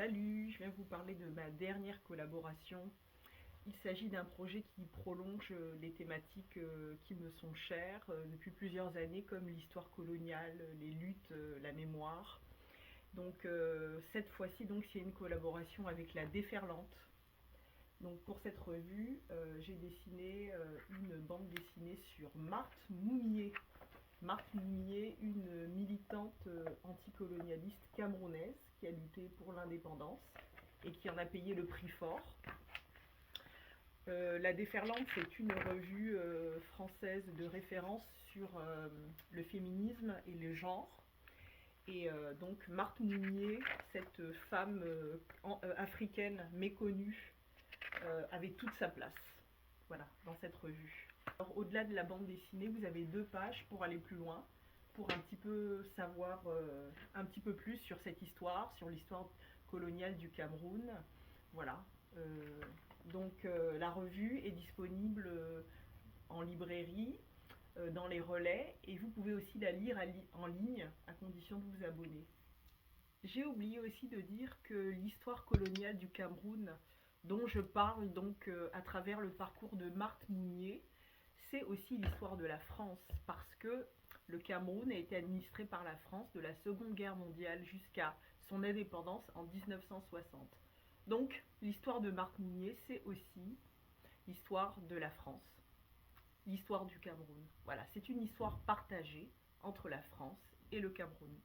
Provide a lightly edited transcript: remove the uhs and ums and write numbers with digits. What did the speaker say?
Salut, je viens vous parler de ma dernière collaboration. Il s'agit d'un projet qui prolonge les thématiques qui me sont chères depuis plusieurs années, comme l'histoire coloniale, les luttes, la mémoire. Donc cette fois-ci, donc c'est une collaboration avec la Déferlante. Donc pour cette revue, j'ai dessiné une bande dessinée sur Marthe Moumié. Marthe Moumié, une militante anticolonialiste camerounaise qui a lutté pour l'indépendance et qui en a payé le prix fort. La Déferlante, c'est une revue française de référence sur le féminisme et le genre. Et donc Marthe Moumié, cette femme africaine méconnue, avait toute sa place, voilà, dans cette revue. Alors, au-delà de la bande dessinée, vous avez 2 pages pour aller plus loin, pour un petit peu savoir un petit peu plus sur cette histoire, sur l'histoire coloniale du Cameroun. Voilà. La revue est disponible en librairie, dans les relais, et vous pouvez aussi la lire en ligne à condition de vous abonner. J'ai oublié aussi de dire que l'histoire coloniale du Cameroun, dont je parle donc à travers le parcours de Marthe Mounier, c'est aussi l'histoire de la France, parce que le Cameroun a été administré par la France de la Seconde Guerre mondiale jusqu'à son indépendance en 1960. Donc l'histoire de Marthe Mounier, c'est aussi l'histoire de la France, l'histoire du Cameroun. Voilà, c'est une histoire partagée entre la France et le Cameroun.